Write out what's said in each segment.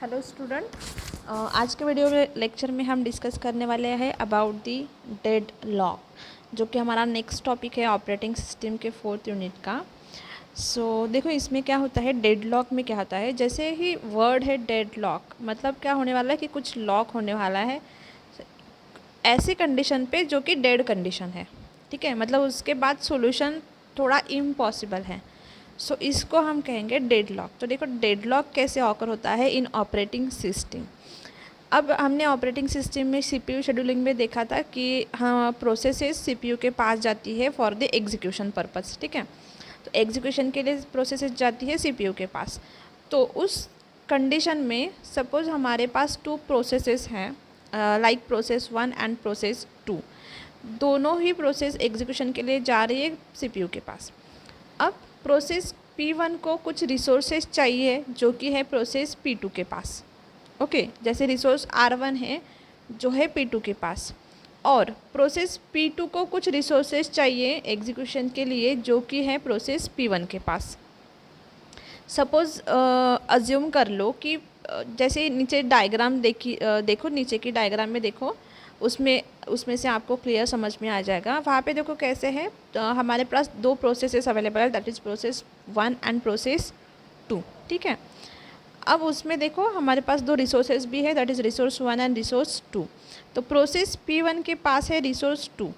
Hello student, आज के video में लेक्चर में हम डिस्कस करने वाले हैं अबाउट दी डेड लॉक, जो कि हमारा नेक्स्ट टॉपिक है ऑपरेटिंग सिस्टम के 4th यूनिट का। देखो इसमें क्या होता है, डेड लॉक में क्या होता है, जैसे ही वर्ड है डेड लॉक, मतलब क्या होने वाला है कि कुछ लॉक होने वाला है ऐसी कंडीशन पे जो कि डेड कंडीशन है। ठीक है, मतलब उसके बाद सॉल्यूशन थोड़ा इम्पॉसिबल है। इसको हम कहेंगे डेड लॉक। तो देखो डेड लॉक कैसे ऑकर होता है इन ऑपरेटिंग सिस्टम। अब हमने ऑपरेटिंग सिस्टम में सीपीयू शेड्यूलिंग में देखा था कि हाँ प्रोसेसेस सीपीयू के पास जाती है फॉर द एग्जीक्यूशन पर्पस। ठीक है, तो एग्जीक्यूशन के लिए प्रोसेसेस जाती है सीपीयू के पास। तो उस कंडीशन में सपोज हमारे पास 2 प्रोसेसेस हैं, लाइक प्रोसेस 1 एंड प्रोसेस 2। दोनों ही प्रोसेस एग्जीक्यूशन के लिए जा रही है सीपीयू के पास। अब प्रोसेस P1 को कुछ रिसोर्सेज चाहिए जो कि है प्रोसेस P2 के पास। ओके, जैसे रिसोर्स R1 है जो है P2 के पास, और प्रोसेस P2 को कुछ रिसोर्सेज चाहिए एग्जीक्यूशन के लिए जो कि है प्रोसेस P1 के पास। सपोज़ अज्यूम कर लो कि जैसे नीचे डायग्राम देखो नीचे की डायग्राम में देखो, उसमें से आपको क्लियर समझ में आ जाएगा। वहाँ पे देखो कैसे है, हमारे पास 2 प्रोसेसेस अवेलेबल है, that is process 1 and process 2। ठीक है, अब उसमें देखो हमारे पास 2 रिसोर्सेज भी है, that is resource 1 and resource 2। तो प्रोसेस P1 के पास है रिसोर्स 2,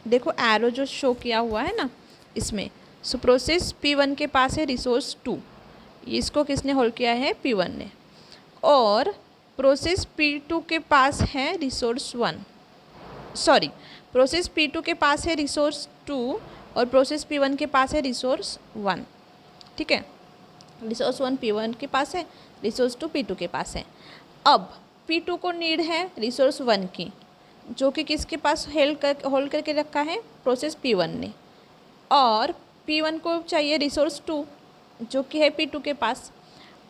देखो एरो जो शो किया हुआ है ना इसमें। प्रोसेस P1 के पास है रिसोर्स 2, इसको किसने होल्ड किया है, P1 ने। और प्रोसेस P2 के पास है रिसोर्स 1, सॉरी प्रोसेस P2 के पास है रिसोर्स 2 और प्रोसेस P1 के पास है रिसोर्स 1। ठीक है, रिसोर्स 1 P1 के पास है, रिसोर्स 2 P2 के पास है। अब P2 को नीड है रिसोर्स 1 की, जो कि किसके पास होल्ड करके रखा है, प्रोसेस P1 ने। और P1 को चाहिए रिसोर्स 2 जो कि है P2 के पास।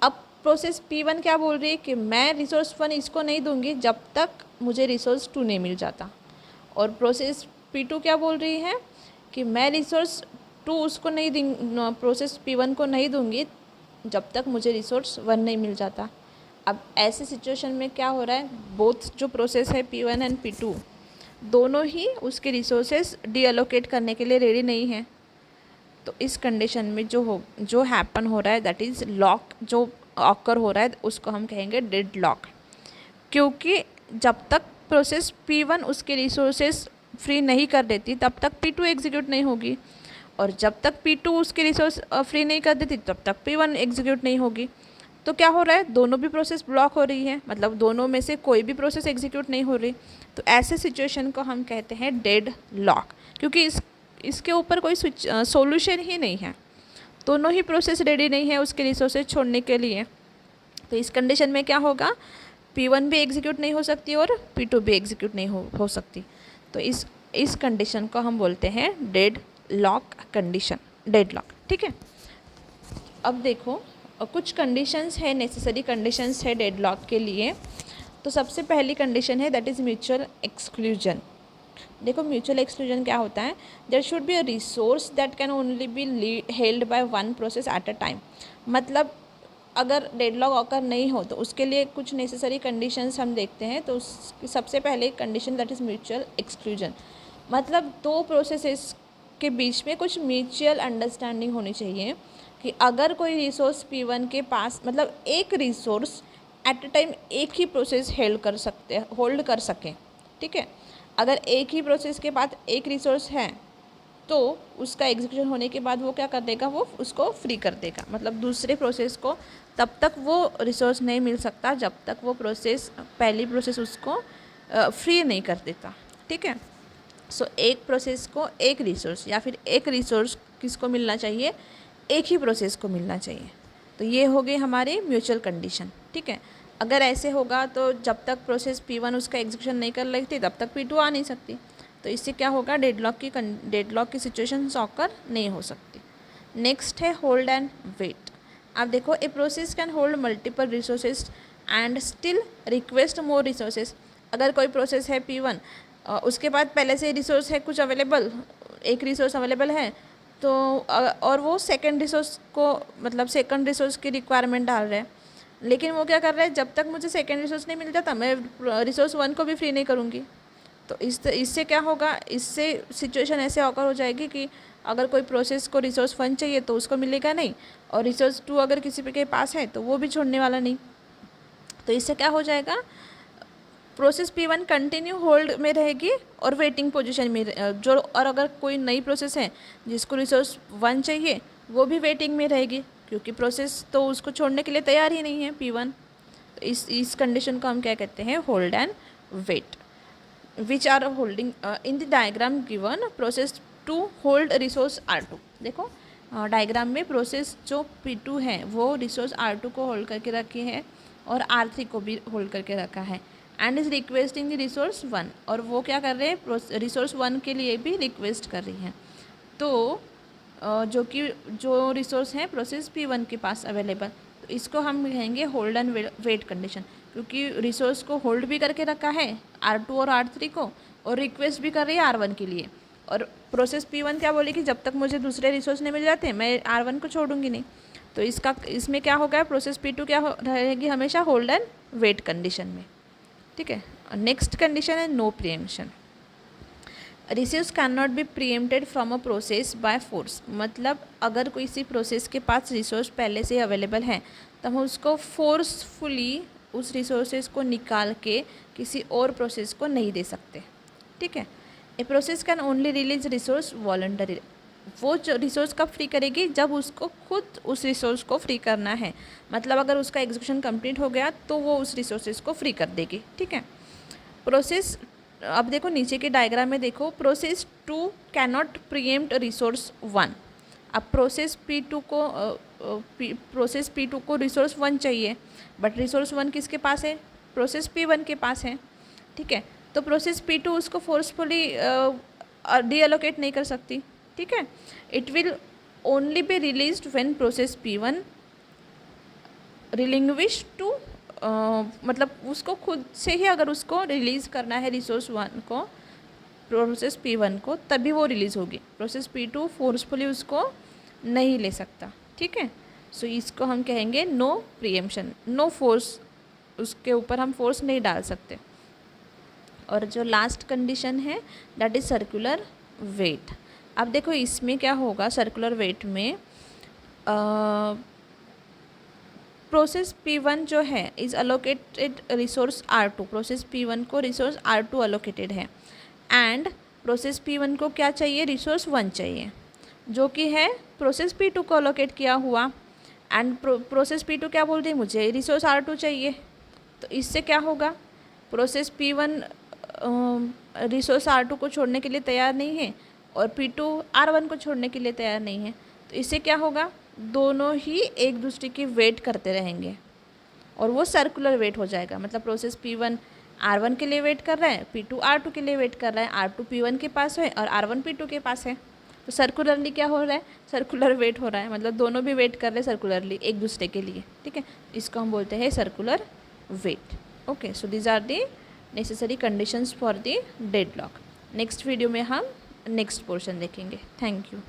अब प्रोसेस P1 क्या बोल रही है कि मैं रिसोर्स 1 इसको नहीं दूंगी जब तक मुझे रिसोर्स 2 नहीं मिल जाता, और प्रोसेस P2 क्या बोल रही है कि मैं रिसोर्स 2 उसको नहीं दूँ, प्रोसेस P1 को नहीं दूंगी जब तक मुझे रिसोर्स 1 नहीं मिल जाता। अब ऐसे सिचुएशन में क्या हो रहा है, बोथ जो प्रोसेस है P1 एंड P2 दोनों ही उसके रिसोर्सेज डीअलोकेट करने के लिए रेडी नहीं है। तो इस कंडीशन में जो हैपन हो रहा है, दैट इज़ लॉक जो ऑकर हो रहा है, उसको हम कहेंगे डेड लॉक। क्योंकि जब तक प्रोसेस P1 उसके रिसोर्सेज फ्री नहीं कर देती तब तक P2 एग्जीक्यूट नहीं होगी, और जब तक P2 उसके रिसोर्स फ्री नहीं कर देती तब तक P1 एग्जीक्यूट नहीं होगी। तो क्या हो रहा है, दोनों भी प्रोसेस ब्लॉक हो रही है, मतलब दोनों में से कोई भी प्रोसेस एग्जीक्यूट नहीं हो रही। तो ऐसे सिचुएशन को हम कहते हैं डेड लॉक, क्योंकि इसके ऊपर कोई सॉल्यूशन ही नहीं है, दोनों ही प्रोसेस रेडी नहीं है उसके रिसोर्सेज छोड़ने के लिए। तो इस कंडीशन में क्या होगा, P1 भी एग्जीक्यूट नहीं हो सकती और P2 भी एग्जीक्यूट नहीं हो सकती। तो इस कंडीशन को हम बोलते हैं dead lock condition, dead lock. ठीक है, अब देखो कुछ कंडीशंस है, नेसेसरी कंडीशंस है डेड लॉक के लिए। तो सबसे पहली कंडीशन है दैट इज़ म्यूचुअल एक्सक्लूजन। देखो म्यूचुअल एक्सक्लूजन क्या होता है, there should be a resource that can only be held by one process at a time. मतलब अगर डेडलॉक ऑकर नहीं हो तो उसके लिए कुछ नेसेसरी कंडीशंस हम देखते हैं। तो उसकी सबसे पहले condition that is mutual exclusion, मतलब 2 प्रोसेसेस के बीच में कुछ म्यूचुअल अंडरस्टैंडिंग होनी चाहिए कि अगर कोई रिसोर्स P1 के पास, मतलब एक रिसोर्स एट अ टाइम एक ही प्रोसेस होल्ड कर सकें। ठीक है, अगर एक ही प्रोसेस के पास एक रिसोर्स है तो उसका एग्जीक्यूशन होने के बाद वो क्या कर देगा, वो उसको फ्री कर देगा। मतलब दूसरे प्रोसेस को तब तक वो रिसोर्स नहीं मिल सकता जब तक वो पहली प्रोसेस उसको फ्री नहीं कर देता। ठीक है, एक प्रोसेस को एक रिसोर्स, या फिर एक रिसोर्स किसको मिलना चाहिए, एक ही प्रोसेस को मिलना चाहिए। तो ये हो गई हमारी म्यूचुअल कंडीशन। ठीक है, अगर ऐसे होगा तो जब तक प्रोसेस P1 उसका एग्जीक्यूशन नहीं कर लेती तब तक P2 आ नहीं सकती। तो इससे क्या होगा, डेडलॉक की सिचुएशन ऑकर नहीं हो सकती। नेक्स्ट है होल्ड एंड वेट। आप देखो a process can hold multiple resources and still request more resources. अगर कोई प्रोसेस है P1, उसके बाद पहले से रिसोर्स है कुछ अवेलेबल, एक रिसोर्स अवेलेबल है, तो और वो सेकंड रिसोर्स की रिक्वायरमेंट डाल रहे हैं, लेकिन वो क्या कर रहा है, जब तक मुझे सेकेंड रिसोर्स नहीं मिल जाता मैं रिसोर्स 1 को भी फ्री नहीं करूँगी। तो इससे क्या होगा, इससे सिचुएशन ऐसे ऑकर हो जाएगी कि अगर कोई प्रोसेस को रिसोर्स 1 चाहिए तो उसको मिलेगा नहीं, और रिसोर्स 2 अगर किसी के पास है तो वो भी छोड़ने वाला नहीं। तो इससे क्या हो जाएगा, प्रोसेस P1 कंटिन्यू होल्ड में रहेगी और वेटिंग पोजीशन में जो, और अगर कोई नई प्रोसेस है जिसको रिसोर्स 1 चाहिए वो भी वेटिंग में रहेगी, क्योंकि प्रोसेस तो उसको छोड़ने के लिए तैयार ही नहीं है P1। तो इस कंडीशन को हम क्या कहते हैं, hold and wait, which are holding in the diagram given process to hold resource R2। देखो डायग्राम में प्रोसेस जो P2 है वो रिसोर्स R2 को होल्ड करके रखी है और R3 को भी होल्ड करके रखा है, and is requesting the resource 1, और वो क्या कर रहे हैं, रिसोर्स 1 के लिए भी रिक्वेस्ट कर रही है। तो जो रिसोर्स है प्रोसेस P1 के पास अवेलेबल, तो इसको हम कहेंगे होल्ड एंड वेट कंडीशन, क्योंकि रिसोर्स को होल्ड भी करके रखा है R2 और R3 को, और रिक्वेस्ट भी कर रही है R1 के लिए। और प्रोसेस P1 क्या बोलेगी, जब तक मुझे दूसरे रिसोर्स नहीं मिल जाते मैं R1 को छोड़ूंगी नहीं। तो इसमें क्या होगा, प्रोसेस P2 क्या रहेगी, हमेशा होल्ड एंड वेट कंडीशन में। ठीक है, नेक्स्ट कंडीशन है no preemption. Resource can not be preempted from a process by force, मतलब अगर किसी प्रोसेस के पास रिसोर्स पहले से अवेलेबल है तो हम उसको फोर्सफुली उस रिसोर्सेज को निकाल के किसी और प्रोसेस को नहीं दे सकते। ठीक है, ए process can only release resource voluntary, वो जो रिसोर्स कब फ्री करेगी, जब उसको खुद उस रिसोर्स को फ्री करना है, मतलब अगर उसका एग्जीक्यूशन कंप्लीट हो गया तो वो उस रिसोर्सेज को फ्री कर देगी। ठीक है, प्रोसेस, अब देखो नीचे के डायग्राम में देखो, process 2 can not pre-empt resource 1। अब प्रोसेस P2 को रिसोर्स 1 चाहिए, बट रिसोर्स 1 किसके पास है, प्रोसेस P1 के पास है। ठीक है, तो प्रोसेस P2 उसको फोर्सफुली डीअलोकेट नहीं कर सकती। ठीक है, it will only be released when process P1 relinquish to, मतलब उसको खुद से ही अगर उसको रिलीज़ करना है रिसोर्स 1 को, प्रोसेस P1 को, तभी वो रिलीज़ होगी। प्रोसेस P2 फोर्सफुली उसको नहीं ले सकता। ठीक है, सो इसको हम कहेंगे नो प्रीएम्पशन, नो फोर्स, उसके ऊपर हम फोर्स नहीं डाल सकते। और जो लास्ट कंडीशन है दैट इज़ सर्कुलर वेट। अब देखो इसमें क्या होगा, सर्कुलर वेट में प्रोसेस P1 जो है is allocated resource R2, process P1 को रिसोर्स R2 अलोकेटेड है, एंड प्रोसेस P1 को क्या चाहिए, रिसोर्स 1 चाहिए, जो कि है प्रोसेस P2 को अलोकेट किया हुआ, एंड प्रोसेस P2 क्या बोल रही है, मुझे रिसोर्स R2 चाहिए। तो इससे क्या होगा, प्रोसेस P1 रिसोर्स R2 को छोड़ने के लिए तैयार नहीं है और P2 R1 को छोड़ने के लिए तैयार नहीं है। तो इससे क्या होगा, दोनों ही एक दूसरे की वेट करते रहेंगे और वो सर्कुलर वेट हो जाएगा। मतलब प्रोसेस P1 R1 के लिए वेट कर रहा है, P2 R2 के लिए वेट कर रहा है, R2 P1 के पास है और R1 P2 के पास है। तो सर्कुलरली क्या हो रहा है, सर्कुलर वेट हो रहा है, मतलब दोनों भी वेट कर रहे हैं सर्कुलरली एक दूसरे के लिए। ठीक है, इसको हम बोलते हैं circular wait. Okay, so these are the necessary conditions for the deadlock. Next video में हम नेक्स्ट पोर्शन देखेंगे। Thank you.